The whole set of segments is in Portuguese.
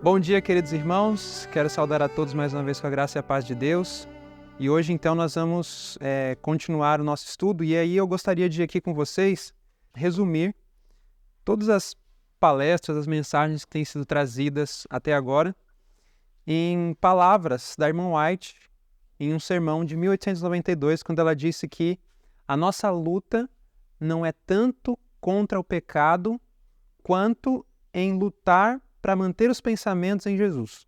Bom dia, queridos irmãos. Quero saudar a todos mais uma vez com a graça e a paz de Deus. E hoje, então, nós vamos continuar o nosso estudo. E aí eu gostaria de aqui com vocês resumir todas as palestras, as mensagens que têm sido trazidas até agora em palavras da irmã White em um sermão de 1892, quando ela disse que a nossa luta não é tanto contra o pecado quanto em lutar para manter os pensamentos em Jesus.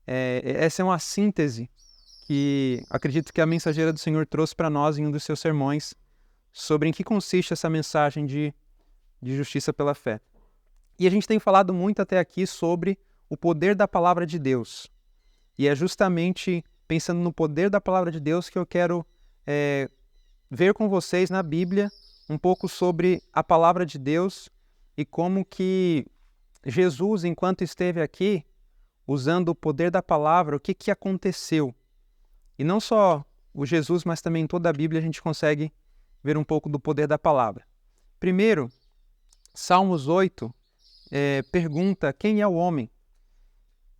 Essa é uma síntese que acredito que a mensageira do Senhor trouxe para nós em um dos seus sermões sobre em que consiste essa mensagem de justiça pela fé. E a gente tem falado muito até aqui sobre o poder da palavra de Deus. E é justamente pensando no poder da palavra de Deus que eu quero ver com vocês na Bíblia um pouco sobre a palavra de Deus e como que Jesus, enquanto esteve aqui, usando o poder da palavra, o que aconteceu? E não só o Jesus, mas também em toda a Bíblia a gente consegue ver um pouco do poder da palavra. Primeiro, Salmos 8 pergunta quem é o homem?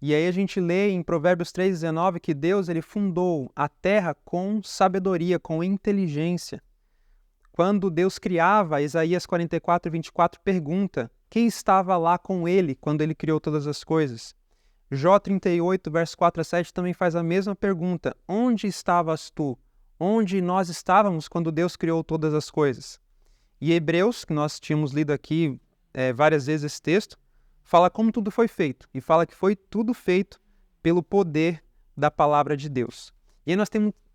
E aí a gente lê em Provérbios 3,19 que Deus ele fundou a terra com sabedoria, com inteligência. Quando Deus criava, Isaías 44:24 pergunta quem estava lá com ele quando ele criou todas as coisas. Jó 38, verso 4 a 7 também faz a mesma pergunta. Onde estavas tu? Onde nós estávamos quando Deus criou todas as coisas? E Hebreus, que nós tínhamos lido aqui várias vezes esse texto, fala como tudo foi feito. E fala que foi tudo feito pelo poder da palavra de Deus. E aí nós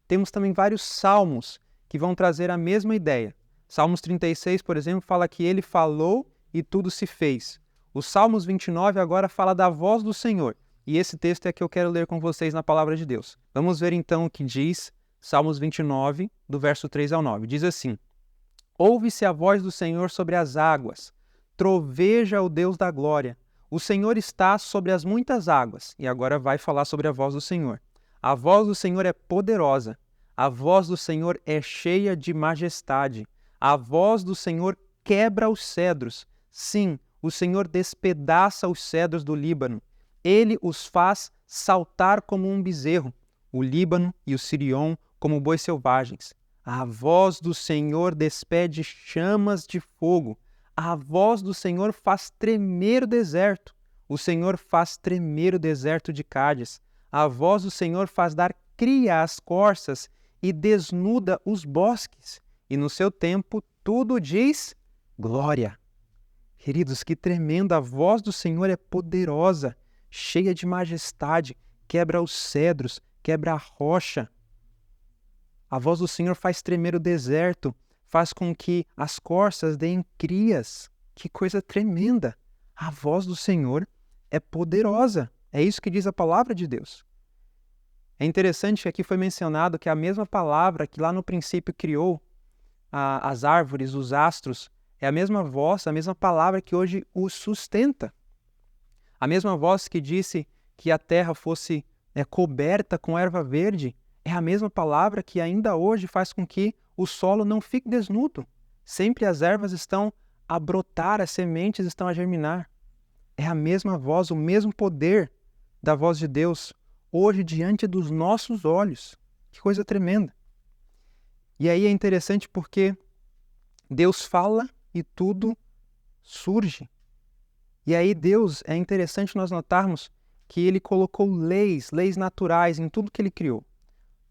temos também vários salmos que vão trazer a mesma ideia. Salmos 36, por exemplo, fala que ele falou e tudo se fez. O Salmos 29 agora fala da voz do Senhor. E esse texto é que eu quero ler com vocês na palavra de Deus. Vamos ver então o que diz Salmos 29, do verso 3 ao 9. Diz assim: Ouve-se a voz do Senhor sobre as águas, troveja o Deus da glória. O Senhor está sobre as muitas águas. E agora vai falar sobre a voz do Senhor. A voz do Senhor é poderosa. A voz do Senhor é cheia de majestade. A voz do Senhor quebra os cedros. Sim, o Senhor despedaça os cedros do Líbano. Ele os faz saltar como um bezerro, o Líbano e o Sirion como bois selvagens. A voz do Senhor despede chamas de fogo. A voz do Senhor faz tremer o deserto. O Senhor faz tremer o deserto de Cádiz. A voz do Senhor faz dar cria às corças e desnuda os bosques. E no seu tempo tudo diz glória. Queridos, que tremendo! A voz do Senhor é poderosa, cheia de majestade, quebra os cedros, quebra a rocha. A voz do Senhor faz tremer o deserto, faz com que as corças deem crias. Que coisa tremenda! A voz do Senhor é poderosa. É isso que diz a palavra de Deus. É interessante que aqui foi mencionado que a mesma palavra que lá no princípio criou as árvores, os astros, é a mesma voz, a mesma palavra que hoje os sustenta. A mesma voz que disse que a terra fosse coberta com erva verde, é a mesma palavra que ainda hoje faz com que o solo não fique desnudo. Sempre as ervas estão a brotar, as sementes estão a germinar. É a mesma voz, o mesmo poder da voz de Deus, hoje diante dos nossos olhos. Que coisa tremenda! E aí é interessante porque Deus fala e tudo surge. E aí Deus, é interessante nós notarmos que Ele colocou leis naturais em tudo que Ele criou.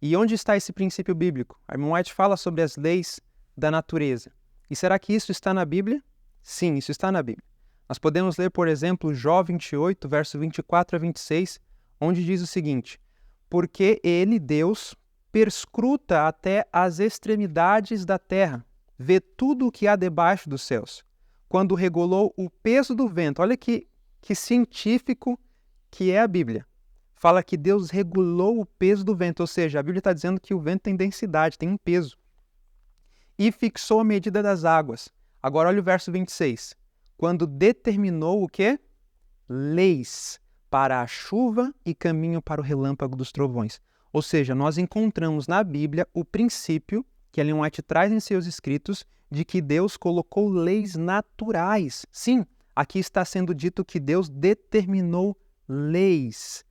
E onde está esse princípio bíblico? A irmã White fala sobre as leis da natureza. E será que isso está na Bíblia? Sim, isso está na Bíblia. Nós podemos ler, por exemplo, Jó 28, verso 24 a 26, onde diz o seguinte: Porque Ele, Deus, perscruta até as extremidades da terra, vê tudo o que há debaixo dos céus. Quando regulou o peso do vento, olha que científico que é a Bíblia. Fala que Deus regulou o peso do vento, ou seja, a Bíblia está dizendo que o vento tem densidade, tem um peso. E fixou a medida das águas. Agora olha o verso 26. Quando determinou o quê? Leis para a chuva e caminho para o relâmpago dos trovões. Ou seja, nós encontramos na Bíblia o princípio que Ellen White traz em seus escritos de que Deus colocou leis naturais. Sim, aqui está sendo dito que Deus determinou leis.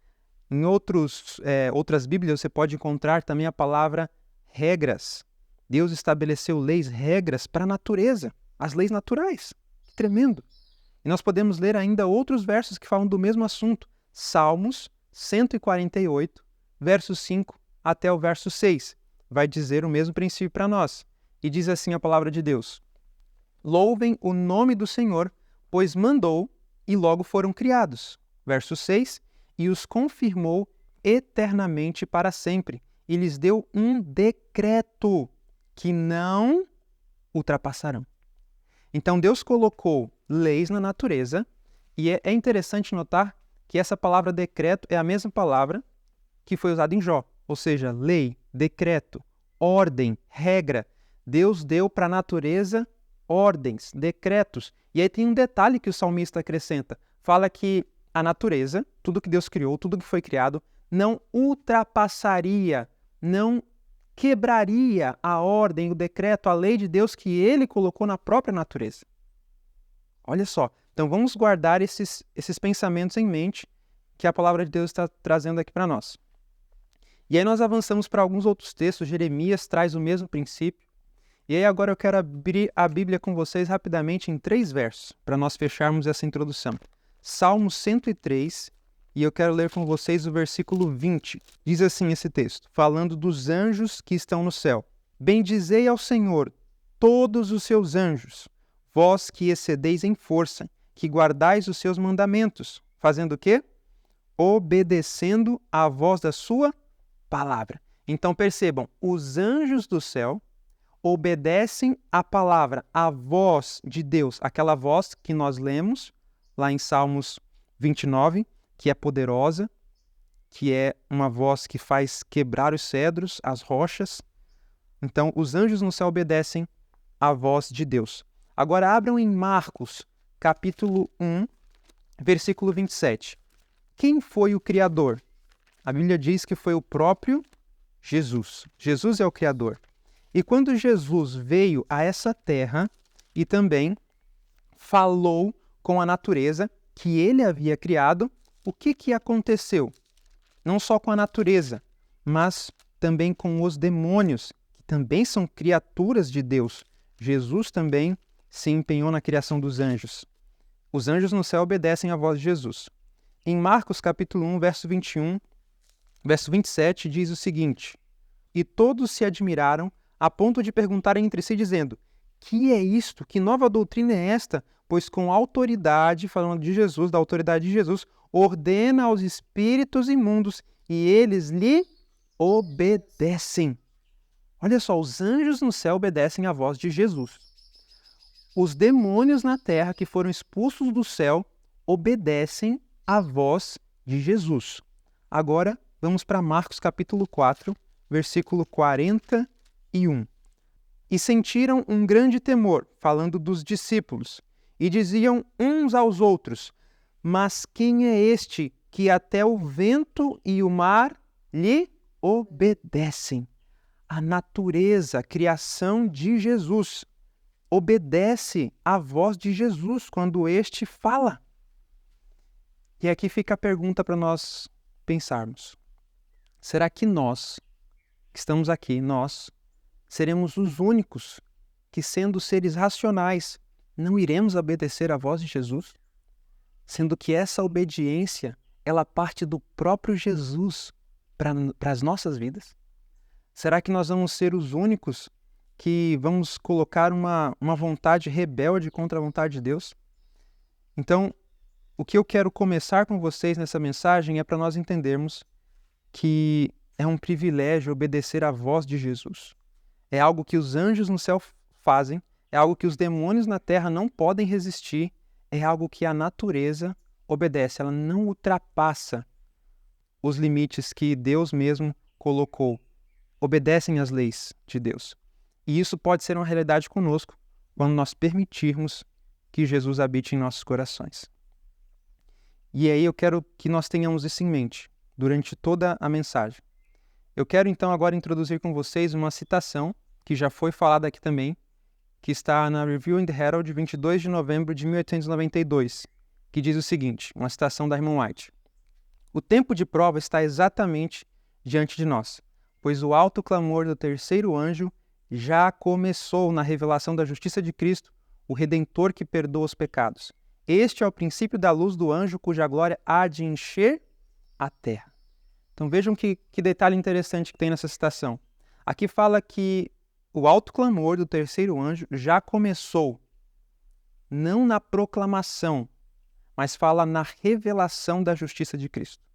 Em outras Bíblias você pode encontrar também a palavra regras. Deus estabeleceu leis, regras para a natureza, as leis naturais. Que tremendo! E nós podemos ler ainda outros versos que falam do mesmo assunto. Salmos 148, verso 5 até o verso 6. Vai dizer o mesmo princípio para nós. E diz assim a palavra de Deus: Louvem o nome do Senhor, pois mandou e logo foram criados. Verso 6. E os confirmou eternamente para sempre. E lhes deu um decreto que não ultrapassarão. Então Deus colocou leis na natureza, e é interessante notar que essa palavra decreto é a mesma palavra que foi usada em Jó, ou seja, lei, decreto, ordem, regra. Deus deu para a natureza ordens, decretos. E aí tem um detalhe que o salmista acrescenta. Fala que a natureza, tudo que Deus criou, tudo que foi criado, não ultrapassaria, não quebraria a ordem, o decreto, a lei de Deus que ele colocou na própria natureza. Olha só, então vamos guardar esses pensamentos em mente que a palavra de Deus está trazendo aqui para nós. E aí nós avançamos para alguns outros textos. Jeremias traz o mesmo princípio. E aí agora eu quero abrir a Bíblia com vocês rapidamente em 3 versos, para nós fecharmos essa introdução. Salmo 103, e eu quero ler com vocês o versículo 20. Diz assim esse texto, falando dos anjos que estão no céu. Bendizei ao Senhor todos os seus anjos, vós que excedeis em força, que guardais os seus mandamentos, fazendo o quê? Obedecendo à voz da sua palavra. Então percebam, os anjos do céu obedecem à palavra, à voz de Deus, aquela voz que nós lemos lá em Salmos 29, que é poderosa, que é uma voz que faz quebrar os cedros, as rochas. Então, os anjos no céu obedecem à voz de Deus. Agora, abram em Marcos, capítulo 1, versículo 27. Quem foi o Criador? A Bíblia diz que foi o próprio Jesus. Jesus é o Criador. E quando Jesus veio a essa terra e também falou com a natureza que ele havia criado, o que aconteceu? Não só com a natureza, mas também com os demônios, que também são criaturas de Deus. Jesus também se empenhou na criação dos anjos. Os anjos no céu obedecem à voz de Jesus. Em Marcos capítulo 1, verso 21, verso 27, diz o seguinte: E todos se admiraram a ponto de perguntarem entre si, dizendo: Que é isto? Que nova doutrina é esta? Pois com autoridade, falando de Jesus, da autoridade de Jesus, ordena aos espíritos imundos e eles lhe obedecem. Olha só, os anjos no céu obedecem à voz de Jesus. Os demônios na terra que foram expulsos do céu obedecem à voz de Jesus. Agora, vamos para Marcos capítulo 4, versículo 41. E sentiram um grande temor, falando dos discípulos, e diziam uns aos outros: Mas quem é este que até o vento e o mar lhe obedecem? A natureza, a criação de Jesus, obedece à voz de Jesus quando este fala. E aqui fica a pergunta para nós pensarmos. Será que nós, que estamos aqui, nós, seremos os únicos que, sendo seres racionais, não iremos obedecer à voz de Jesus? Sendo que essa obediência, ela parte do próprio Jesus para as nossas vidas? Será que nós vamos ser os únicos que vamos colocar uma vontade rebelde contra a vontade de Deus? Então, o que eu quero começar com vocês nessa mensagem é para nós entendermos que é um privilégio obedecer à voz de Jesus. É algo que os anjos no céu fazem, é algo que os demônios na terra não podem resistir, é algo que a natureza obedece, ela não ultrapassa os limites que Deus mesmo colocou. Obedecem às leis de Deus. E isso pode ser uma realidade conosco quando nós permitirmos que Jesus habite em nossos corações. E aí eu quero que nós tenhamos isso em mente durante toda a mensagem. Eu quero então agora introduzir com vocês uma citação que já foi falada aqui também, que está na Review and Herald, 22 de novembro de 1892, que diz o seguinte, uma citação da Ellen White: O tempo de prova está exatamente diante de nós, pois o alto clamor do terceiro anjo já começou na revelação da justiça de Cristo, o Redentor que perdoa os pecados. Este é o princípio da luz do anjo, cuja glória há de encher a terra. Então vejam que detalhe interessante que tem nessa citação. Aqui fala que o alto clamor do terceiro anjo já começou, não na proclamação, mas fala na revelação da justiça de Cristo.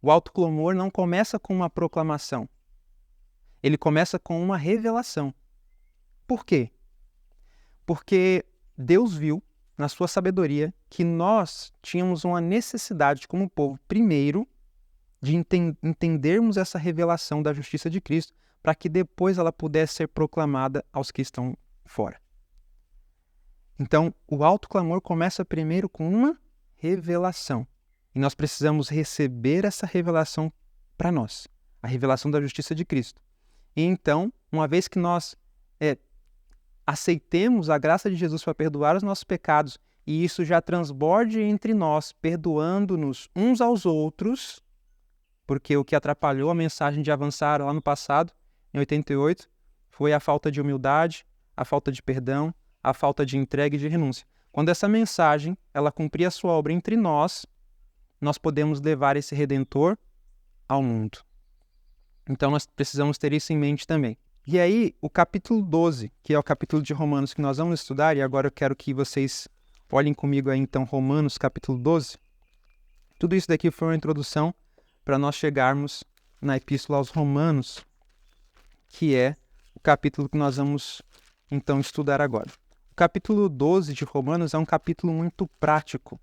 O alto clamor não começa com uma proclamação, ele começa com uma revelação. Por quê? Porque Deus viu, na sua sabedoria, que nós tínhamos uma necessidade como povo, primeiro, de entendermos essa revelação da justiça de Cristo, para que depois ela pudesse ser proclamada aos que estão fora. Então, o alto clamor começa primeiro com uma revelação. E nós precisamos receber essa revelação para nós, a revelação da justiça de Cristo. E então, uma vez que nós aceitemos a graça de Jesus para perdoar os nossos pecados, e isso já transborde entre nós, perdoando-nos uns aos outros, porque o que atrapalhou a mensagem de avançar lá no passado, em 88, foi a falta de humildade, a falta de perdão, a falta de entrega e de renúncia. Quando essa mensagem ela cumprir a sua obra entre nós, nós podemos levar esse Redentor ao mundo. Então nós precisamos ter isso em mente também. E aí, o capítulo 12, que é o capítulo de Romanos que nós vamos estudar, e agora eu quero que vocês olhem comigo aí então Romanos capítulo 12. Tudo isso daqui foi uma introdução para nós chegarmos na Epístola aos Romanos, que é o capítulo que nós vamos então estudar agora. O capítulo 12 de Romanos é um capítulo muito prático.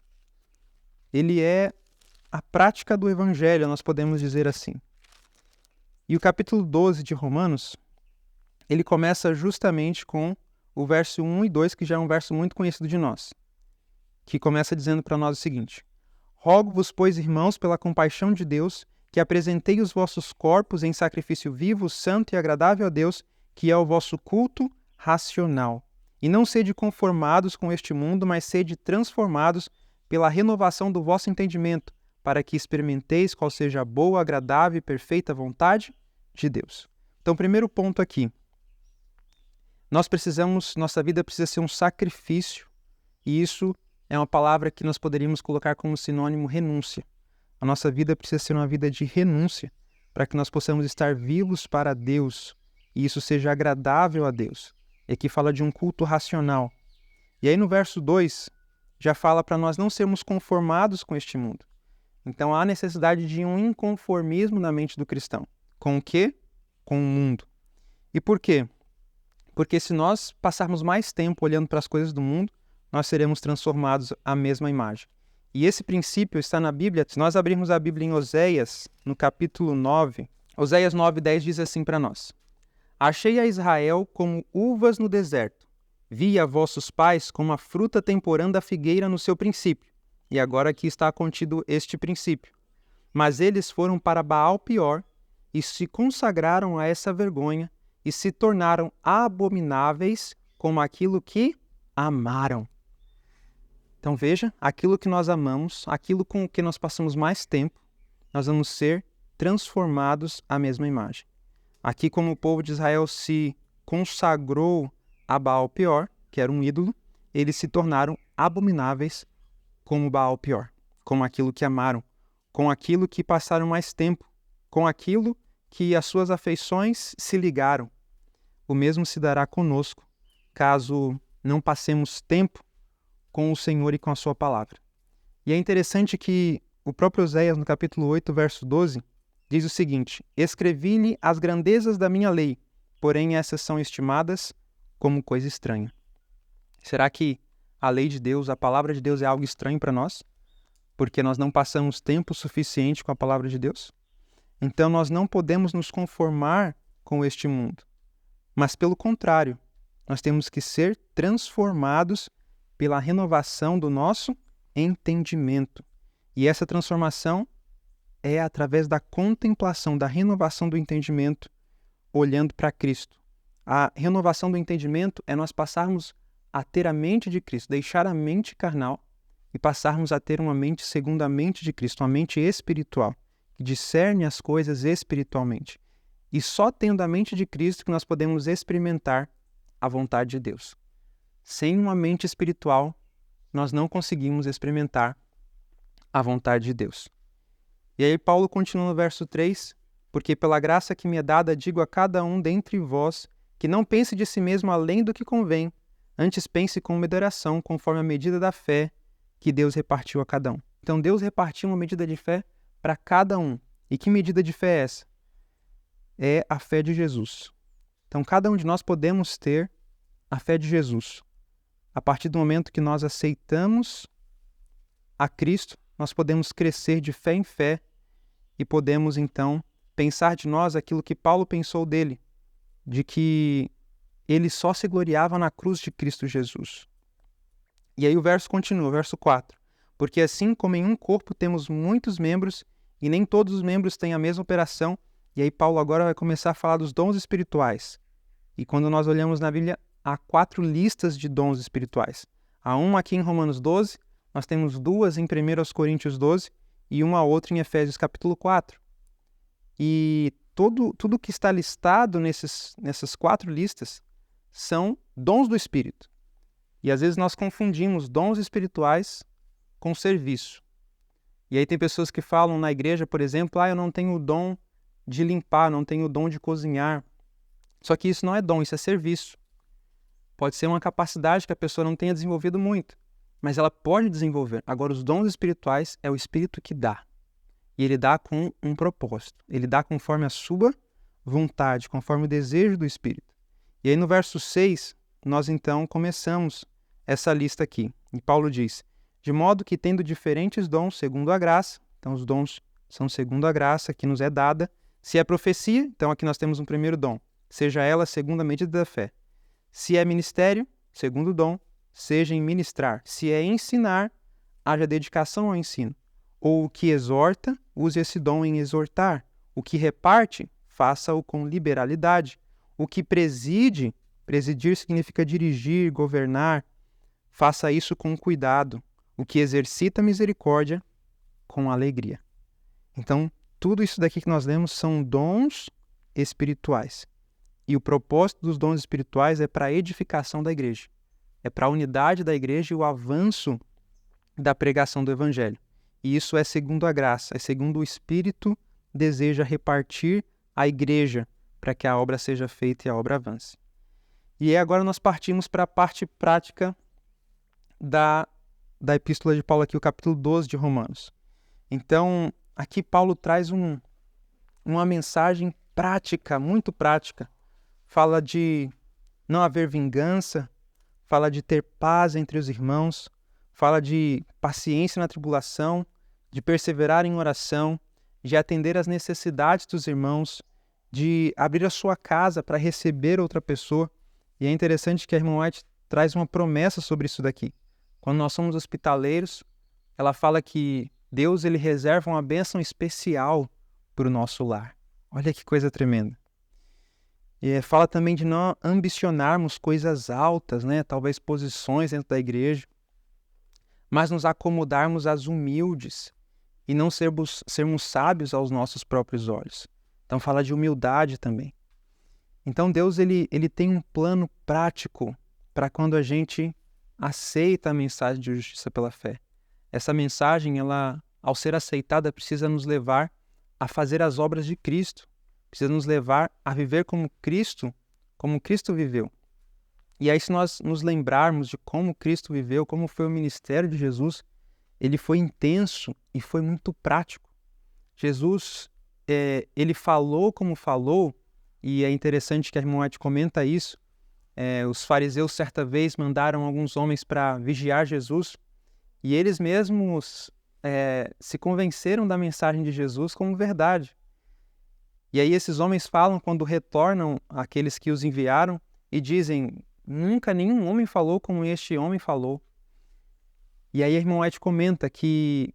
Ele é a prática do Evangelho, nós podemos dizer assim. E o capítulo 12 de Romanos, ele começa justamente com o verso 1 e 2, que já é um verso muito conhecido de nós, que começa dizendo para nós o seguinte: Rogo-vos, pois, irmãos, pela compaixão de Deus, que apresentei os vossos corpos em sacrifício vivo, santo e agradável a Deus, que é o vosso culto racional. E não sede conformados com este mundo, mas sede transformados pela renovação do vosso entendimento, para que experimenteis qual seja a boa, agradável e perfeita vontade de Deus. Então, primeiro ponto aqui. Nossa vida precisa ser um sacrifício, e isso é uma palavra que nós poderíamos colocar como sinônimo renúncia. A nossa vida precisa ser uma vida de renúncia, para que nós possamos estar vivos para Deus, e isso seja agradável a Deus. E aqui fala de um culto racional. E aí no verso 2, já fala para nós não sermos conformados com este mundo. Então há necessidade de um inconformismo na mente do cristão. Com o quê? Com o mundo. E por quê? Porque se nós passarmos mais tempo olhando para as coisas do mundo, nós seremos transformados à mesma imagem. E esse princípio está na Bíblia. Se nós abrirmos a Bíblia em Oséias, no capítulo 9, Oséias 9:10 diz assim para nós: Achei a Israel como uvas no deserto. Vi a vossos pais como a fruta temporã da figueira no seu princípio. E agora aqui está contido este princípio. Mas eles foram para Baal-Peor e se consagraram a essa vergonha e se tornaram abomináveis como aquilo que amaram. Então veja, aquilo que nós amamos, aquilo com o que nós passamos mais tempo, nós vamos ser transformados à mesma imagem. Aqui, como o povo de Israel se consagrou a Baal-Peor, que era um ídolo, eles se tornaram abomináveis como Baal-Peor, como aquilo que amaram, com aquilo que passaram mais tempo, com aquilo que as suas afeições se ligaram. O mesmo se dará conosco, caso não passemos tempo com o Senhor e com a sua palavra. E é interessante que o próprio Oséias, no capítulo 8, verso 12, diz o seguinte: Escrevi-lhe as grandezas da minha lei, porém essas são estimadas como coisa estranha. Será que a lei de Deus, a palavra de Deus é algo estranho para nós? Porque nós não passamos tempo suficiente com a palavra de Deus? Então nós não podemos nos conformar com este mundo. Mas pelo contrário, nós temos que ser transformados pela renovação do nosso entendimento. E essa transformação é através da contemplação, da renovação do entendimento, olhando para Cristo. A renovação do entendimento é nós passarmos a ter a mente de Cristo, deixar a mente carnal e passarmos a ter uma mente segundo a mente de Cristo, uma mente espiritual, que discerne as coisas espiritualmente. E só tendo a mente de Cristo que nós podemos experimentar a vontade de Deus. Sem uma mente espiritual, nós não conseguimos experimentar a vontade de Deus. E aí Paulo continua no verso 3, porque pela graça que me é dada, digo a cada um dentre vós, que não pense de si mesmo além do que convém, antes pense com moderação, conforme a medida da fé que Deus repartiu a cada um. Então Deus repartiu uma medida de fé para cada um. E que medida de fé é essa? É a fé de Jesus. Então cada um de nós podemos ter a fé de Jesus. A partir do momento que nós aceitamos a Cristo, nós podemos crescer de fé em fé e podemos então pensar de nós aquilo que Paulo pensou dele, de que ele só se gloriava na cruz de Cristo Jesus. E aí o verso continua, verso 4. Porque assim como em um corpo temos muitos membros e nem todos os membros têm a mesma operação, e aí Paulo agora vai começar a falar dos dons espirituais. E quando nós olhamos na Bíblia, há 4 listas de dons espirituais. Há uma aqui em Romanos 12, nós temos 2 em 1 Coríntios 12 e uma outra em Efésios capítulo 4. E tudo que está listado nessas 4 listas são dons do Espírito. E às vezes nós confundimos dons espirituais com serviço. E aí tem pessoas que falam na igreja, por exemplo, eu não tenho o dom de limpar, não tenho o dom de cozinhar. Só que isso não é dom, isso é serviço. Pode ser uma capacidade que a pessoa não tenha desenvolvido muito, mas ela pode desenvolver. Agora, os dons espirituais é o Espírito que dá. E ele dá com um propósito. Ele dá conforme a sua vontade, conforme o desejo do Espírito. E aí no verso 6, nós então começamos essa lista aqui. E Paulo diz, de modo que tendo diferentes dons segundo a graça, então os dons são segundo a graça que nos é dada. Se é profecia, então aqui nós temos um primeiro dom, seja ela segundo a medida da fé. Se é ministério, segundo o dom, seja em ministrar. Se é ensinar, haja dedicação ao ensino. Ou o que exorta, use esse dom em exortar. O que reparte, faça-o com liberalidade. O que preside, presidir significa dirigir, governar, faça isso com cuidado. O que exercita misericórdia, com alegria. Então, tudo isso daqui que nós lemos são dons espirituais. E o propósito dos dons espirituais é para a edificação da igreja. É para a unidade da igreja e o avanço da pregação do Evangelho. E isso é segundo a graça, é segundo o Espírito deseja repartir a igreja para que a obra seja feita e a obra avance. E aí agora nós partimos para a parte prática da Epístola de Paulo aqui, o capítulo 12 de Romanos. Então, aqui Paulo traz uma mensagem prática, muito prática. Fala de não haver vingança, fala de ter paz entre os irmãos, fala de paciência na tribulação, de perseverar em oração, de atender às necessidades dos irmãos, de abrir a sua casa para receber outra pessoa. E é interessante que a irmã White traz uma promessa sobre isso daqui. Quando nós somos hospitaleiros, ela fala que Deus ele reserva uma bênção especial para o nosso lar. Olha que coisa tremenda. E fala também de não ambicionarmos coisas altas, talvez posições dentro da igreja, mas nos acomodarmos às humildes e não sermos sábios aos nossos próprios olhos. Então fala de humildade também. Então Deus ele tem um plano prático para quando a gente aceita a mensagem de justiça pela fé. Essa mensagem, ela, ao ser aceitada, precisa nos levar a fazer as obras de Cristo. Precisa nos levar a viver como Cristo viveu. E aí, se nós nos lembrarmos de como Cristo viveu, como foi o ministério de Jesus, ele foi intenso e foi muito prático. Jesus, ele falou como falou, e é interessante que a irmã White comenta isso. Os fariseus, certa vez, mandaram alguns homens para vigiar Jesus, e eles mesmos se convenceram da mensagem de Jesus como verdade. E aí esses homens falam, quando retornam àqueles que os enviaram, e dizem, nunca nenhum homem falou como este homem falou. E aí a irmã White comenta que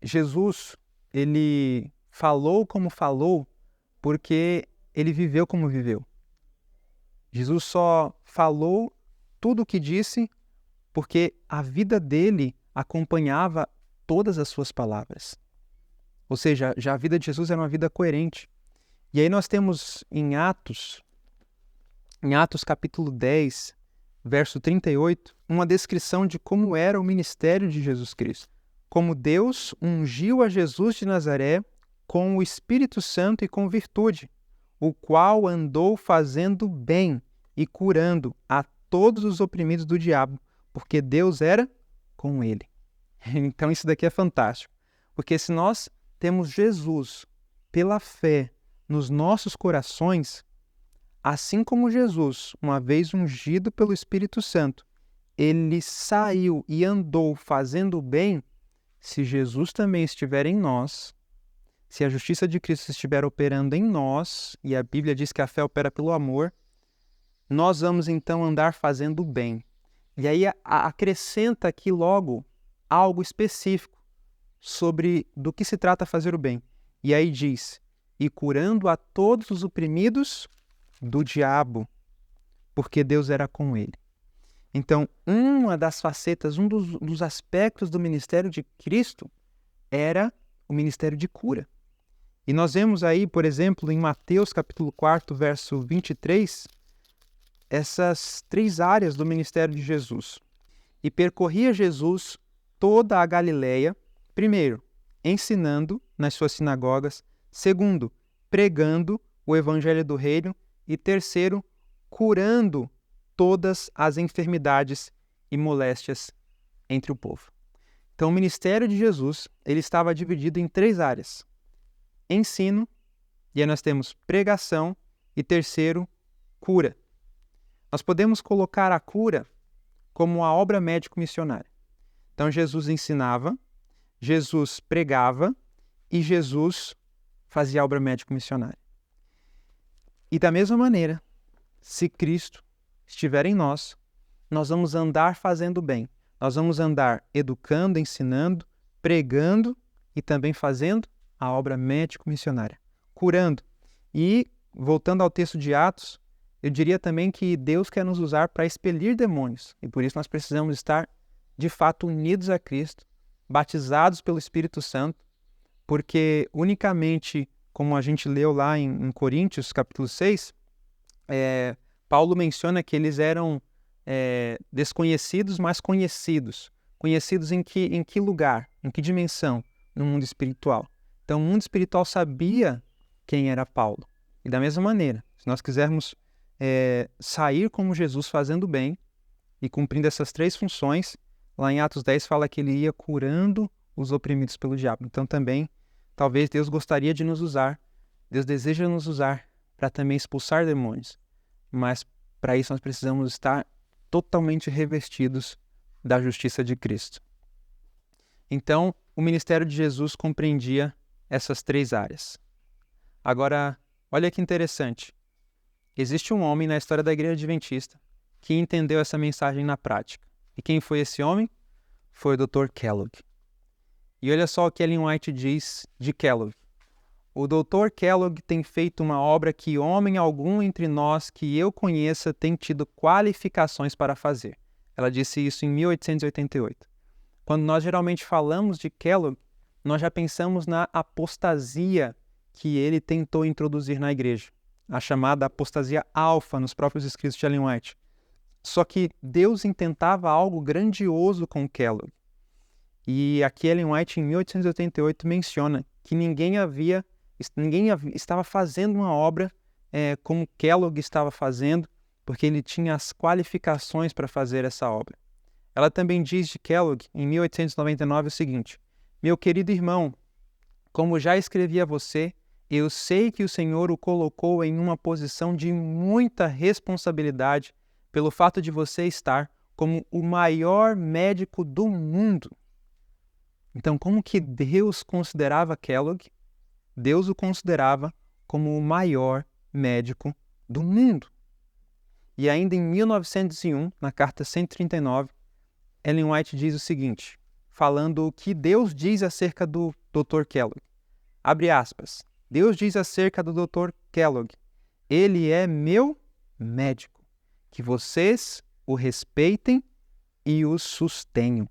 Jesus, ele falou como falou porque ele viveu como viveu. Jesus só falou tudo o que disse porque a vida dele, acompanhava todas as suas palavras. Ou seja, já a vida de Jesus era uma vida coerente. E aí nós temos em Atos capítulo 10, verso 38, uma descrição de como era o ministério de Jesus Cristo. Como Deus ungiu a Jesus de Nazaré com o Espírito Santo e com virtude, o qual andou fazendo bem e curando a todos os oprimidos do diabo, porque Deus era com ele. Então isso daqui é fantástico, porque se nós temos Jesus pela fé nos nossos corações, assim como Jesus, uma vez ungido pelo Espírito Santo, ele saiu e andou fazendo bem. Se Jesus também estiver em nós, se a justiça de Cristo estiver operando em nós, e a Bíblia diz que a fé opera pelo amor, nós vamos então andar fazendo bem. E aí acrescenta aqui logo algo específico sobre do que se trata fazer o bem. E aí diz, e curando a todos os oprimidos do diabo, porque Deus era com ele. Então, uma das facetas, um dos aspectos do ministério de Cristo era o ministério de cura. E nós vemos aí, por exemplo, em Mateus capítulo 4, verso 23, essas 3 áreas do ministério de Jesus. E percorria Jesus toda a Galileia, primeiro, ensinando nas suas sinagogas, segundo, pregando o evangelho do reino e terceiro, curando todas as enfermidades e moléstias entre o povo. Então, o ministério de Jesus ele estava dividido em 3 áreas. Ensino, e aí nós temos pregação, e terceiro, cura. Nós podemos colocar a cura como a obra médico-missionária. Então, Jesus ensinava, Jesus pregava e Jesus fazia a obra médico-missionária. E da mesma maneira, se Cristo estiver em nós, nós vamos andar fazendo bem. Nós vamos andar educando, ensinando, pregando e também fazendo a obra médico-missionária, curando. E, voltando ao texto de Atos, eu diria também que Deus quer nos usar para expelir demônios. E por isso nós precisamos estar, de fato, unidos a Cristo, batizados pelo Espírito Santo, porque unicamente, como a gente leu lá em Coríntios, capítulo 6, Paulo menciona que eles eram desconhecidos, mas conhecidos. Conhecidos em que lugar, em que dimensão? No mundo espiritual. Então, o mundo espiritual sabia quem era Paulo. E da mesma maneira, se nós quisermos sair como Jesus fazendo bem e cumprindo essas 3 funções, lá em Atos 10 fala que ele ia curando os oprimidos pelo diabo. Então também, talvez Deus gostaria de nos usar, Deus deseja nos usar para também expulsar demônios. Mas para isso nós precisamos estar totalmente revestidos da justiça de Cristo. Então, o ministério de Jesus compreendia essas 3 áreas. Agora, olha que interessante. Existe um homem na história da Igreja Adventista que entendeu essa mensagem na prática. E quem foi esse homem? Foi o Dr. Kellogg. E olha só o que Ellen White diz de Kellogg. O Dr. Kellogg tem feito uma obra que homem algum entre nós que eu conheça tem tido qualificações para fazer. Ela disse isso em 1888. Quando nós geralmente falamos de Kellogg, nós já pensamos na apostasia que ele tentou introduzir na igreja, a chamada apostasia alfa nos próprios escritos de Ellen White. Só que Deus intentava algo grandioso com Kellogg. E aqui Ellen White, em 1888, menciona que ninguém estava fazendo uma obra como Kellogg estava fazendo, porque ele tinha as qualificações para fazer essa obra. Ela também diz de Kellogg, em 1899, o seguinte: meu querido irmão, como já escrevi a você, eu sei que o Senhor o colocou em uma posição de muita responsabilidade pelo fato de você estar como o maior médico do mundo. Então, como que Deus considerava Kellogg? Deus o considerava como o maior médico do mundo. E ainda em 1901, na carta 139, Ellen White diz o seguinte, falando o que Deus diz acerca do Dr. Kellogg. Abre aspas. Deus diz acerca do Dr. Kellogg, ele é meu médico, que vocês o respeitem e o sustenham.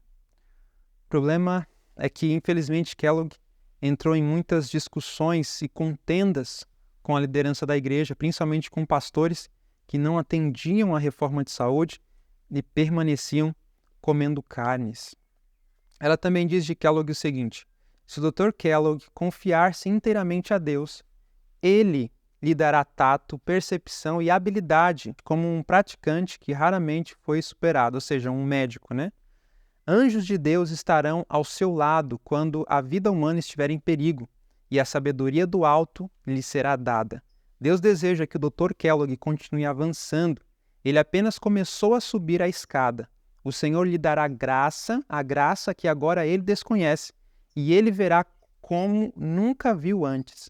problema é que, infelizmente, Kellogg entrou em muitas discussões e contendas com a liderança da igreja, principalmente com pastores que não atendiam à reforma de saúde e permaneciam comendo carnes. Ela também diz de Kellogg o seguinte: se o Dr. Kellogg confiar-se inteiramente a Deus, ele lhe dará tato, percepção e habilidade como um praticante que raramente foi superado, ou seja, um médico, né? Anjos de Deus estarão ao seu lado quando a vida humana estiver em perigo, e a sabedoria do alto lhe será dada. Deus deseja que o Dr. Kellogg continue avançando. Ele apenas começou a subir a escada. O Senhor lhe dará graça, a graça que agora ele desconhece, e ele verá como nunca viu antes.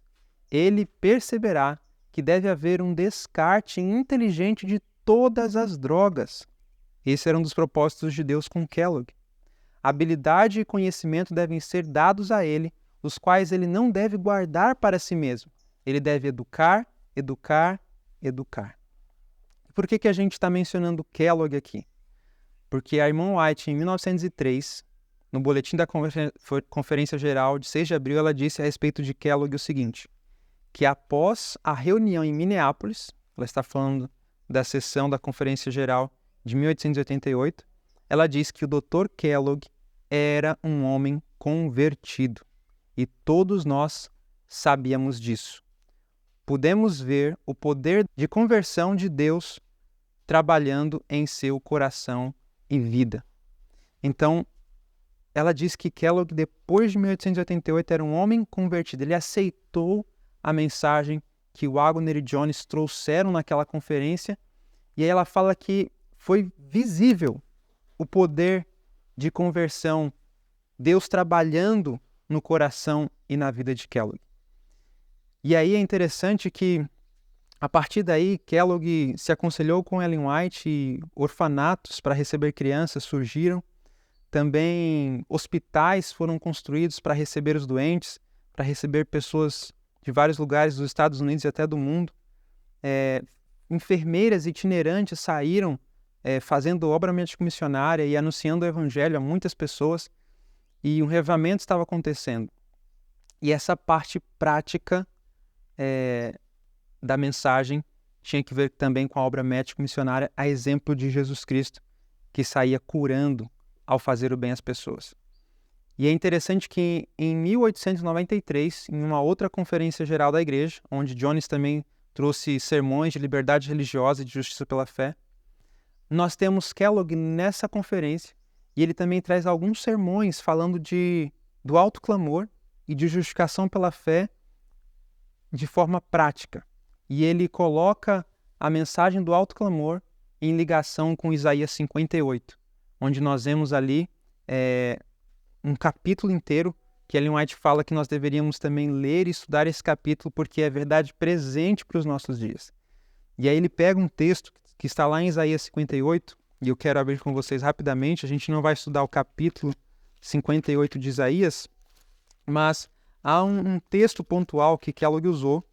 Ele perceberá que deve haver um descarte inteligente de todas as drogas. Esse era um dos propósitos de Deus com Kellogg. Habilidade e conhecimento devem ser dados a ele, os quais ele não deve guardar para si mesmo. Ele deve educar, educar, educar. Por que a gente está mencionando Kellogg aqui? Porque a irmã White, em 1903, no boletim da Conferência Geral de 6 de abril, ela disse a respeito de Kellogg o seguinte: que após a reunião em Minneapolis, ela está falando da sessão da Conferência Geral de 1888, ela diz que o Dr. Kellogg era um homem convertido. E todos nós sabíamos disso. Pudemos ver o poder de conversão de Deus trabalhando em seu coração e vida. Então, ela diz que Kellogg, depois de 1888, era um homem convertido. Ele aceitou a mensagem que Wagner e Jones trouxeram naquela conferência, e aí ela fala que foi visível o poder de conversão, Deus trabalhando no coração e na vida de Kellogg. E aí é interessante que, a partir daí, Kellogg se aconselhou com Ellen White e orfanatos para receber crianças surgiram. Também hospitais foram construídos para receber os doentes, para receber pessoas de vários lugares dos Estados Unidos e até do mundo. Enfermeiras itinerantes saíram fazendo obra médico missionária e anunciando o evangelho a muitas pessoas, e um revivamento estava acontecendo. E essa parte prática da mensagem tinha que ver também com a obra médico missionária, a exemplo de Jesus Cristo, que saía curando ao fazer o bem às pessoas. E é interessante que em 1893, em uma outra conferência geral da igreja, onde Jones também trouxe sermões de liberdade religiosa e de justiça pela fé, nós temos Kellogg nessa conferência, e ele também traz alguns sermões falando do alto clamor e de justificação pela fé de forma prática. E ele coloca a mensagem do alto clamor em ligação com Isaías 58, onde nós vemos ali um capítulo inteiro que Ellen White fala que nós deveríamos também ler e estudar esse capítulo porque é verdade presente para os nossos dias. E aí ele pega um texto que está lá em Isaías 58, e eu quero abrir com vocês rapidamente. A gente não vai estudar o capítulo 58 de Isaías, mas há um texto pontual que Kellogg usou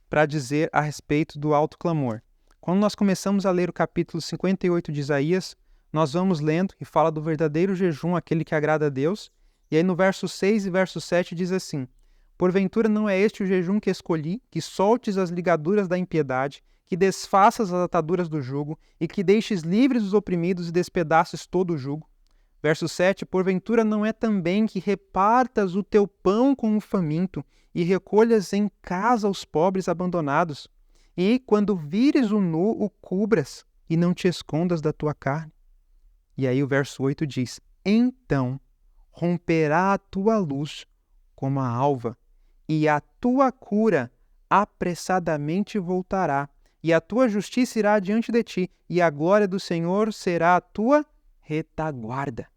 para dizer a respeito do alto clamor. Quando nós começamos a ler o capítulo 58 de Isaías, nós vamos lendo e fala do verdadeiro jejum, aquele que agrada a Deus. E aí no verso 6 e verso 7 diz assim: porventura não é este o jejum que escolhi, que soltes as ligaduras da impiedade, que desfaças as ataduras do jugo, e que deixes livres os oprimidos e despedaces todo o jugo. Verso 7, porventura não é também que repartas o teu pão com o faminto, e recolhas em casa os pobres abandonados, e quando vires o nu, o cubras, e não te escondas da tua carne. E aí o verso 8 diz: então romperá a tua luz como a alva, e a tua cura apressadamente voltará, e a tua justiça irá diante de ti, e a glória do Senhor será a tua retaguarda.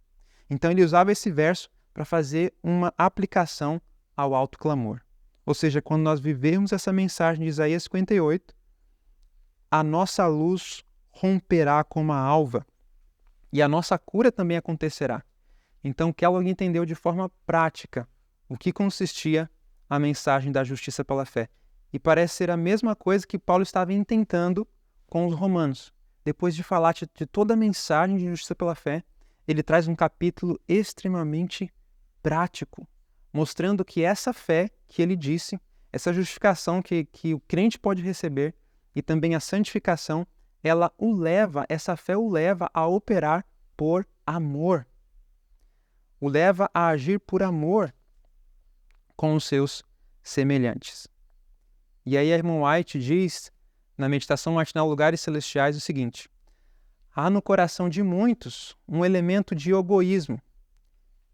Então ele usava esse verso para fazer uma aplicação ao alto clamor. Ou seja, quando nós vivermos essa mensagem de Isaías 58, a nossa luz romperá como a alva, e a nossa cura também acontecerá. Então Kellogg entendeu de forma prática o que consistia a mensagem da justiça pela fé. E parece ser a mesma coisa que Paulo estava intentando com os romanos. Depois de falar de toda a mensagem de justiça pela fé, ele traz um capítulo extremamente prático, mostrando que essa fé que ele disse, essa justificação que o crente pode receber e também a santificação, essa fé o leva a operar por amor. O leva a agir por amor com os seus semelhantes. E aí a irmã White diz, na meditação matinal Lugares Celestiais, o seguinte: há no coração de muitos um elemento de egoísmo.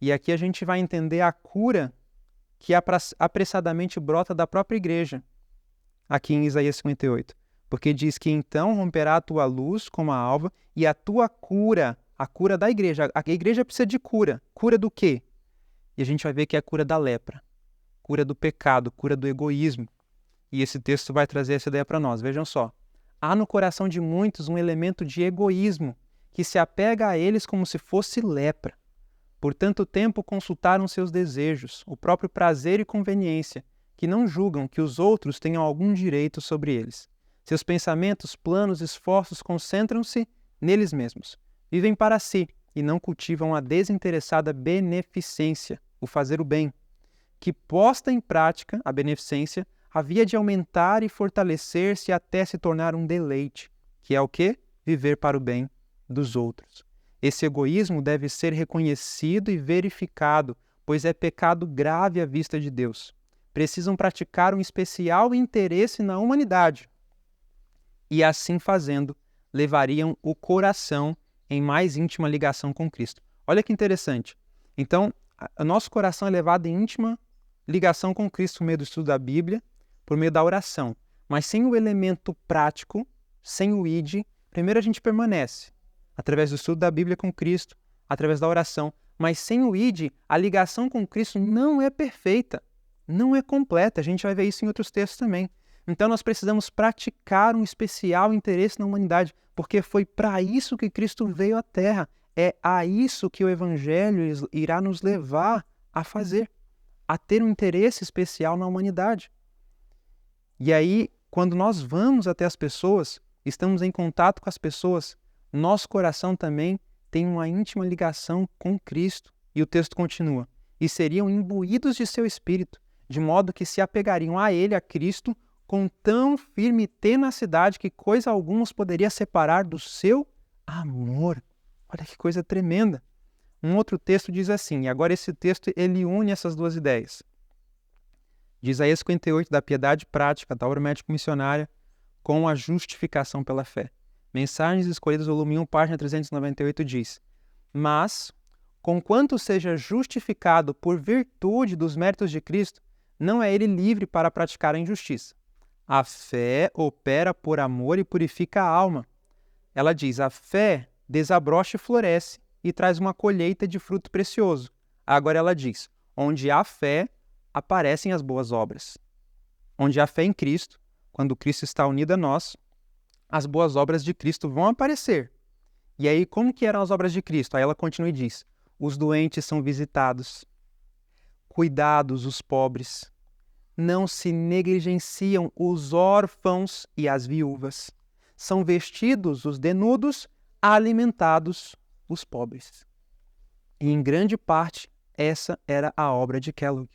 E aqui a gente vai entender a cura que apressadamente brota da própria igreja, aqui em Isaías 58. Porque diz que então romperá a tua luz como a alva e a tua cura, a cura da igreja. A igreja precisa de cura. Cura do quê? E a gente vai ver que é a cura da lepra, cura do pecado, cura do egoísmo. E esse texto vai trazer essa ideia para nós. Vejam só. Há no coração de muitos um elemento de egoísmo que se apega a eles como se fosse lepra. Por tanto tempo consultaram seus desejos, o próprio prazer e conveniência, que não julgam que os outros tenham algum direito sobre eles. Seus pensamentos, planos, esforços concentram-se neles mesmos. Vivem para si e não cultivam a desinteressada beneficência, o fazer o bem, que posta em prática a beneficência havia de aumentar e fortalecer-se até se tornar um deleite, que é o quê? Viver para o bem dos outros. Esse egoísmo deve ser reconhecido e verificado, pois é pecado grave à vista de Deus. Precisam praticar um especial interesse na humanidade. E assim fazendo, levariam o coração em mais íntima ligação com Cristo. Olha que interessante. Então, o nosso coração é levado em íntima ligação com Cristo por meio do estudo da Bíblia, por meio da oração. Mas sem o elemento prático, sem o id, primeiro a gente permanece através do estudo da Bíblia com Cristo, através da oração. Mas sem o id, a ligação com Cristo não é perfeita, não é completa. A gente vai ver isso em outros textos também. Então nós precisamos praticar um especial interesse na humanidade, porque foi para isso que Cristo veio à Terra. É a isso que o Evangelho irá nos levar a fazer, a ter um interesse especial na humanidade. E aí, quando nós vamos até as pessoas, estamos em contato com as pessoas, nosso coração também tem uma íntima ligação com Cristo. E o texto continua: e seriam imbuídos de seu espírito, de modo que se apegariam a ele, a Cristo, com tão firme tenacidade que coisa alguma os poderia separar do seu amor. Olha que coisa tremenda. Um outro texto diz assim, e agora esse texto ele une essas duas ideias. De Isaías 58, da piedade prática, da obra médico-missionária, com a justificação pela fé. Mensagens Escolhidas, volume 1, página 398, diz: mas, conquanto seja justificado por virtude dos méritos de Cristo, não é ele livre para praticar a injustiça. A fé opera por amor e purifica a alma. Ela diz, a fé desabrocha e floresce e traz uma colheita de fruto precioso. Agora ela diz, onde há fé, aparecem as boas obras. Onde há fé em Cristo, quando Cristo está unido a nós, as boas obras de Cristo vão aparecer. E aí, como que eram as obras de Cristo? Aí ela continua e diz, os doentes são visitados, cuidados os pobres, não se negligenciam os órfãos e as viúvas. São vestidos os desnudos, alimentados os pobres. E em grande parte, essa era a obra de Kellogg.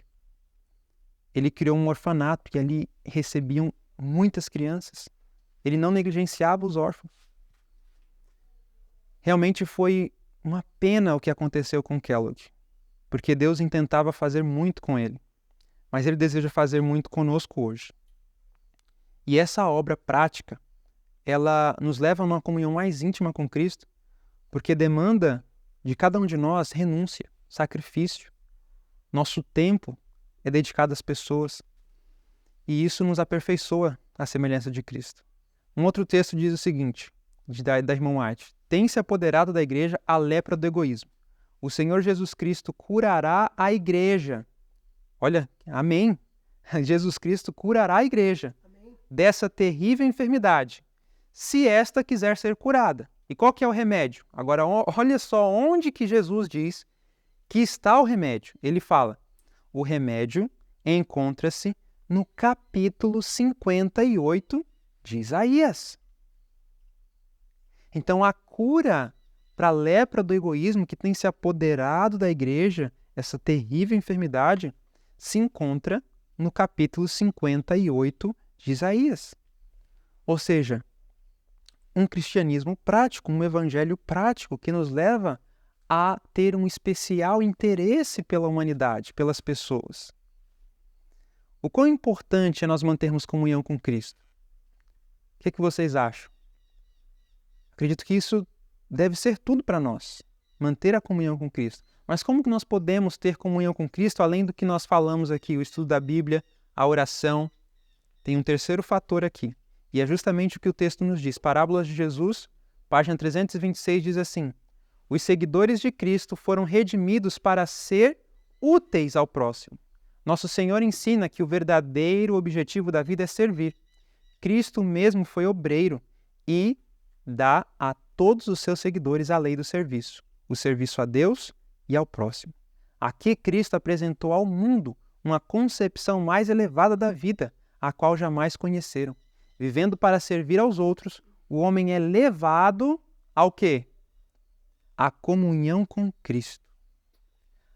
Ele criou um orfanato e ali recebiam muitas crianças. Ele não negligenciava os órfãos. Realmente foi uma pena o que aconteceu com Kellogg, porque Deus intentava fazer muito com ele. Mas ele deseja fazer muito conosco hoje. E essa obra prática, ela nos leva a uma comunhão mais íntima com Cristo, porque demanda de cada um de nós renúncia, sacrifício. Nosso tempo é dedicado às pessoas. E isso nos aperfeiçoa à semelhança de Cristo. Um outro texto diz o seguinte, da irmã White: tem-se apoderado da igreja a lepra do egoísmo. O Senhor Jesus Cristo curará a igreja. Olha, amém. Jesus Cristo curará a igreja dessa terrível enfermidade, se esta quiser ser curada. E qual que é o remédio? Agora, olha só onde que Jesus diz que está o remédio. Ele fala, o remédio encontra-se no capítulo 58 de Isaías. Então, a cura para a lepra do egoísmo que tem se apoderado da igreja essa terrível enfermidade, se encontra no capítulo 58 de Isaías. Ou seja, um cristianismo prático, um evangelho prático que nos leva a ter um especial interesse pela humanidade, pelas pessoas. O quão importante é nós mantermos comunhão com Cristo? O que vocês acham? Acredito que isso deve ser tudo para nós, manter a comunhão com Cristo. Mas como que nós podemos ter comunhão com Cristo, além do que nós falamos aqui, o estudo da Bíblia, a oração? Tem um terceiro fator aqui, e é justamente o que o texto nos diz. Parábolas de Jesus, página 326, diz assim: os seguidores de Cristo foram redimidos para ser úteis ao próximo. Nosso Senhor ensina que o verdadeiro objetivo da vida é servir. Cristo mesmo foi obreiro e dá a todos os seus seguidores a lei do serviço, o serviço a Deus e ao próximo. Aqui Cristo apresentou ao mundo uma concepção mais elevada da vida, a qual jamais conheceram. Vivendo para servir aos outros, o homem é levado ao quê? A comunhão com Cristo.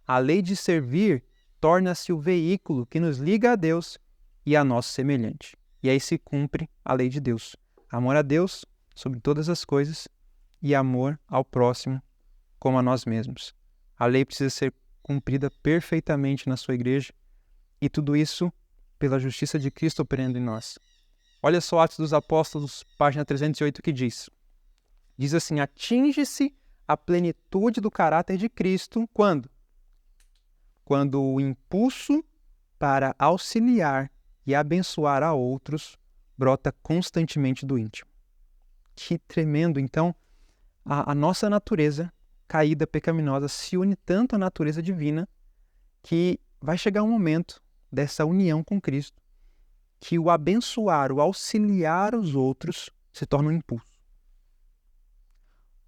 A lei de servir torna-se o veículo que nos liga a Deus e a nosso semelhante. E aí se cumpre a lei de Deus. Amor a Deus sobre todas as coisas e amor ao próximo como a nós mesmos. A lei precisa ser cumprida perfeitamente na sua igreja e tudo isso pela justiça de Cristo operando em nós. Olha só Atos dos Apóstolos, página 308, que diz. Diz assim: atinge-se a plenitude do caráter de Cristo quando? Quando o impulso para auxiliar e abençoar a outros brota constantemente do íntimo. Que tremendo! Então, a nossa natureza caída, pecaminosa, se une tanto à natureza divina que vai chegar um momento dessa união com Cristo que o abençoar, o auxiliar os outros se torna um impulso.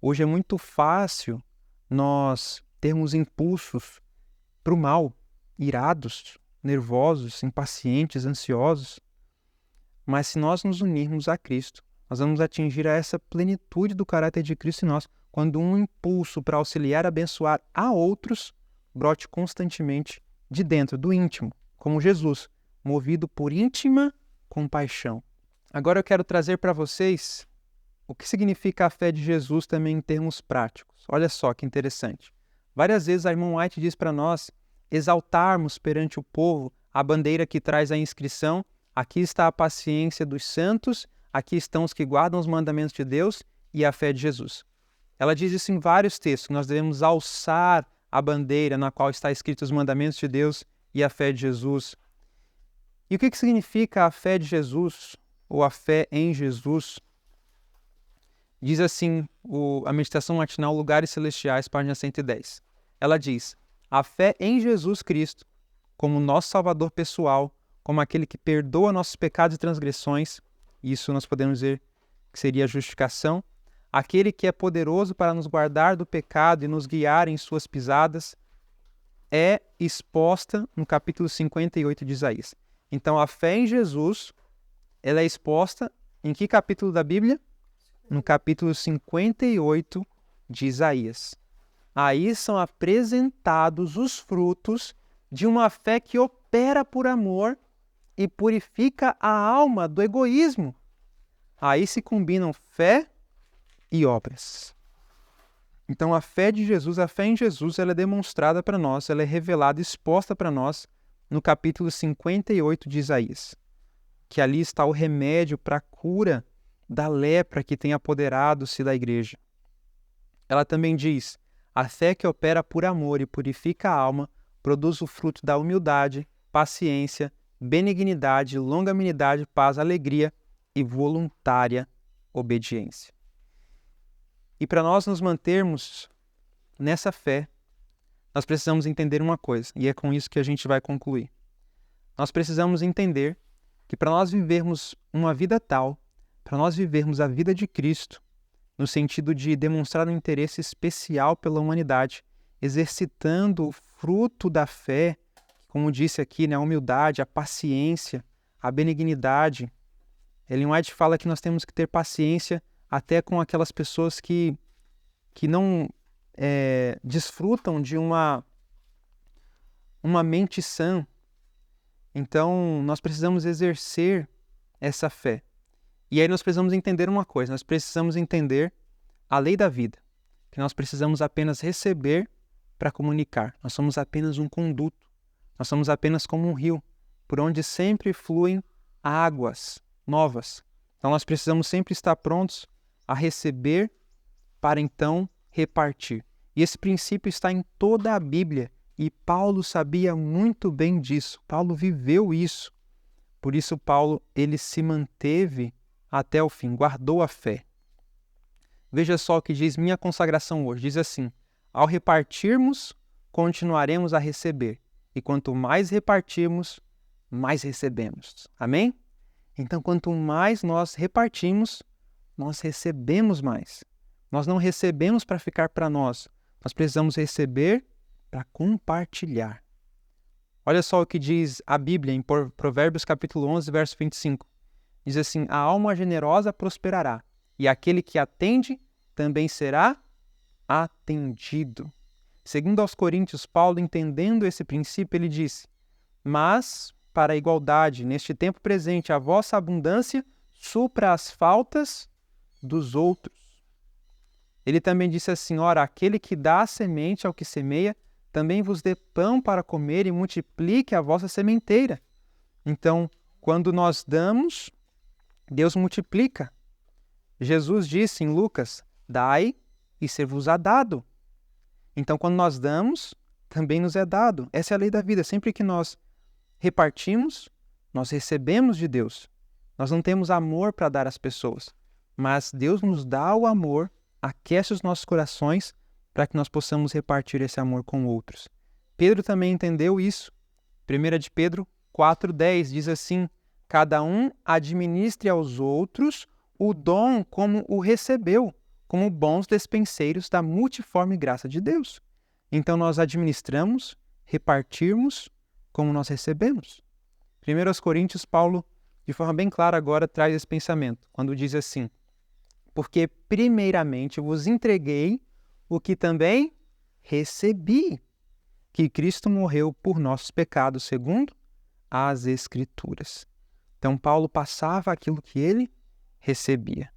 Hoje é muito fácil nós termos impulsos para o mal, irados, nervosos, impacientes, ansiosos. Mas se nós nos unirmos a Cristo, nós vamos atingir a essa plenitude do caráter de Cristo em nós, quando um impulso para auxiliar e abençoar a outros brote constantemente de dentro, do íntimo, como Jesus, movido por íntima compaixão. Agora eu quero trazer para vocês o que significa a fé de Jesus também em termos práticos. Olha só que interessante. Várias vezes a irmã White diz para nós exaltarmos perante o povo a bandeira que traz a inscrição: aqui está a paciência dos santos, aqui estão os que guardam os mandamentos de Deus e a fé de Jesus. Ela diz isso em vários textos, que nós devemos alçar a bandeira na qual está escrito os mandamentos de Deus e a fé de Jesus. E o que significa a fé de Jesus, ou a fé em Jesus? Diz assim a meditação matinal Lugares Celestiais, página 110. Ela diz: a fé em Jesus Cristo, como nosso Salvador pessoal, como aquele que perdoa nossos pecados e transgressões, isso nós podemos dizer que seria a justificação, aquele que é poderoso para nos guardar do pecado e nos guiar em suas pisadas, é exposta no capítulo 58 de Isaías. Então, a fé em Jesus, ela é exposta em que capítulo da Bíblia? No capítulo 58 de Isaías. Aí são apresentados os frutos de uma fé que opera por amor e purifica a alma do egoísmo. Aí se combinam fé e obras. Então a fé de Jesus, a fé em Jesus, ela é demonstrada para nós, ela é revelada, exposta para nós no capítulo 58 de Isaías, que ali está o remédio para a cura da lepra que tem apoderado-se da igreja. Ela também diz: a fé que opera por amor e purifica a alma produz o fruto da humildade, paciência, benignidade, longanimidade, paz, alegria e voluntária obediência. E para nós nos mantermos nessa fé, nós precisamos entender uma coisa, e é com isso que a gente vai concluir. Nós precisamos entender que para nós vivermos uma vida tal, para nós vivermos a vida de Cristo, no sentido de demonstrar um interesse especial pela humanidade, exercitando o fruto da fé, como disse aqui, né, a humildade, a paciência, a benignidade. Ellen White fala que nós temos que ter paciência até com aquelas pessoas que não desfrutam de uma uma mente sã. Então, nós precisamos exercer essa fé. E aí nós precisamos entender uma coisa, nós precisamos entender a lei da vida, que nós precisamos apenas receber para comunicar. Nós somos apenas um conduto, nós somos apenas como um rio, por onde sempre fluem águas novas. Então nós precisamos sempre estar prontos a receber para então repartir. E esse princípio está em toda a Bíblia, e Paulo sabia muito bem disso. Paulo viveu isso. Por isso Paulo, ele se manteve até o fim, guardou a fé. Veja só o que diz minha consagração hoje. Diz assim: ao repartirmos, continuaremos a receber. E quanto mais repartirmos, mais recebemos. Amém? Então, quanto mais nós repartimos, nós recebemos mais. Nós não recebemos para ficar para nós. Nós precisamos receber para compartilhar. Olha só o que diz a Bíblia em Provérbios capítulo 11, verso 25. Diz assim: a alma generosa prosperará, e aquele que atende também será atendido. Segundo aos Coríntios, Paulo, entendendo esse princípio, ele disse: mas, para a igualdade, neste tempo presente, a vossa abundância supra as faltas dos outros. Ele também disse assim: ora, aquele que dá a semente ao que semeia, também vos dê pão para comer e multiplique a vossa sementeira. Então, quando nós damos, Deus multiplica. Jesus disse em Lucas: dai e ser-vos-á dado. Então, quando nós damos, também nos é dado. Essa é a lei da vida. Sempre que nós repartimos, nós recebemos de Deus. Nós não temos amor para dar às pessoas, mas Deus nos dá o amor, aquece os nossos corações para que nós possamos repartir esse amor com outros. Pedro também entendeu isso. 1 de Pedro 4,10 diz assim: cada um administre aos outros o dom como o recebeu, como bons despenseiros da multiforme graça de Deus. Então nós administramos, repartirmos como nós recebemos. 1 Coríntios, Paulo, de forma bem clara agora, traz esse pensamento, quando diz assim: porque primeiramente vos entreguei o que também recebi, que Cristo morreu por nossos pecados, segundo as Escrituras. Então, Paulo passava aquilo que ele recebia.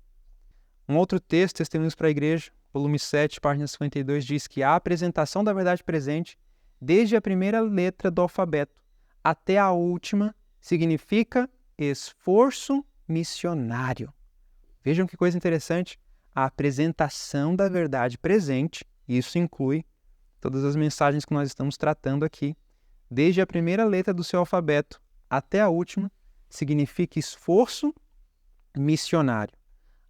Um outro texto, Testemunhos para a Igreja, volume 7, página 52, diz que a apresentação da verdade presente, desde a primeira letra do alfabeto até a última, significa esforço missionário. Vejam que coisa interessante. A apresentação da verdade presente, isso inclui todas as mensagens que nós estamos tratando aqui, desde a primeira letra do seu alfabeto até a última, significa esforço missionário.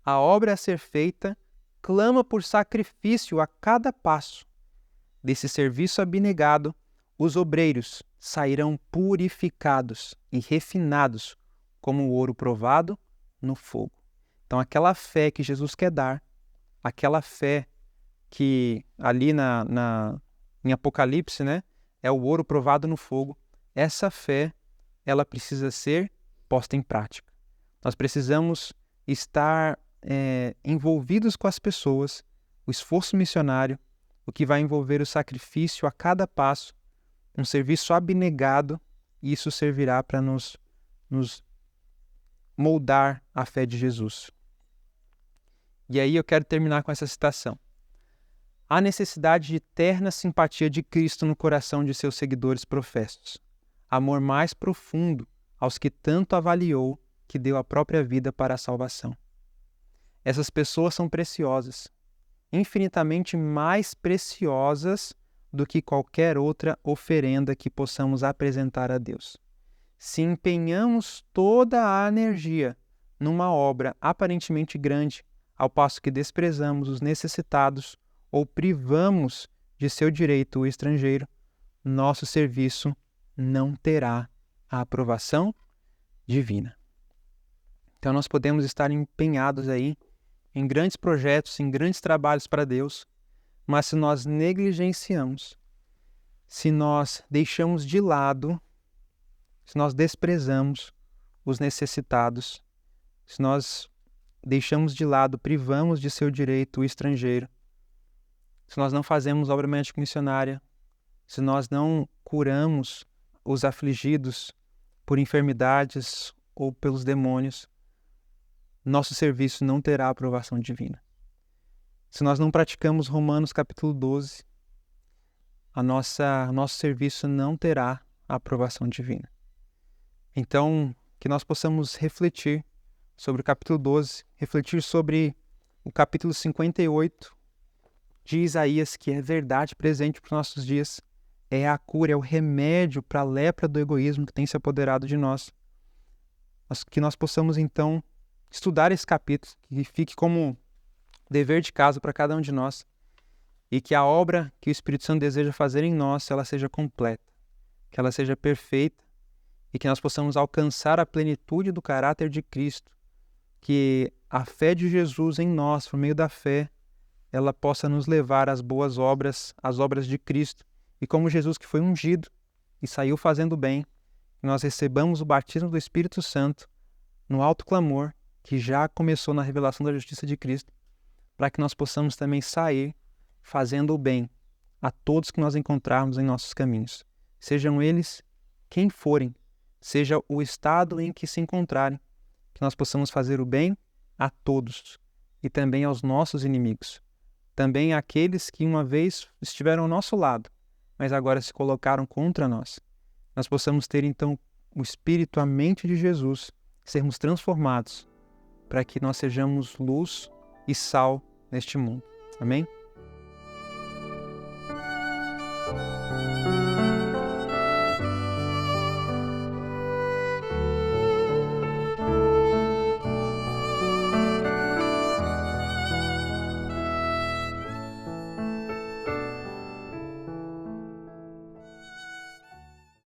A obra a ser feita clama por sacrifício a cada passo. Desse serviço abnegado, os obreiros sairão purificados e refinados como o ouro provado no fogo. Então, aquela fé que Jesus quer dar, aquela fé que ali em Apocalipse, né, é o ouro provado no fogo, essa fé, ela precisa ser posta em prática. Nós precisamos estar envolvidos com as pessoas, o esforço missionário, o que vai envolver o sacrifício a cada passo, um serviço abnegado, e isso servirá para nos moldar a fé de Jesus. E aí eu quero terminar com essa citação. Há necessidade de terna simpatia de Cristo no coração de seus seguidores professos. Amor mais profundo aos que tanto avaliou que deu a própria vida para a salvação. Essas pessoas são preciosas, infinitamente mais preciosas do que qualquer outra oferenda que possamos apresentar a Deus. Se empenhamos toda a energia numa obra aparentemente grande, ao passo que desprezamos os necessitados ou privamos de seu direito o estrangeiro, nosso serviço não terá a aprovação divina. Então nós podemos estar empenhados aí em grandes projetos, em grandes trabalhos para Deus, mas se nós negligenciamos, se nós deixamos de lado, se nós desprezamos os necessitados, se nós deixamos de lado, privamos de seu direito o estrangeiro, se nós não fazemos obra médico missionária, se nós não curamos os afligidos por enfermidades ou pelos demônios, nosso serviço não terá aprovação divina. Se nós não praticamos Romanos capítulo 12, nosso serviço não terá a aprovação divina. Então, que nós possamos refletir sobre o capítulo 12, refletir sobre o capítulo 58 de Isaías, que é verdade presente para os nossos dias, é a cura, é o remédio para a lepra do egoísmo que tem se apoderado de nós. Que nós possamos, então, estudar esse capítulo, que fique como dever de casa para cada um de nós, e que a obra que o Espírito Santo deseja fazer em nós, ela seja completa, que ela seja perfeita, e que nós possamos alcançar a plenitude do caráter de Cristo, que a fé de Jesus em nós, por meio da fé, ela possa nos levar às boas obras, às obras de Cristo, e como Jesus que foi ungido e saiu fazendo bem, nós recebamos o batismo do Espírito Santo no alto clamor, que já começou na revelação da justiça de Cristo, para que nós possamos também sair fazendo o bem a todos que nós encontrarmos em nossos caminhos. Sejam eles quem forem, seja o estado em que se encontrarem, que nós possamos fazer o bem a todos e também aos nossos inimigos. Também àqueles que uma vez estiveram ao nosso lado, mas agora se colocaram contra nós. Nós possamos ter então o Espírito, a mente de Jesus, sermos transformados para que nós sejamos luz e sal neste mundo. Amém?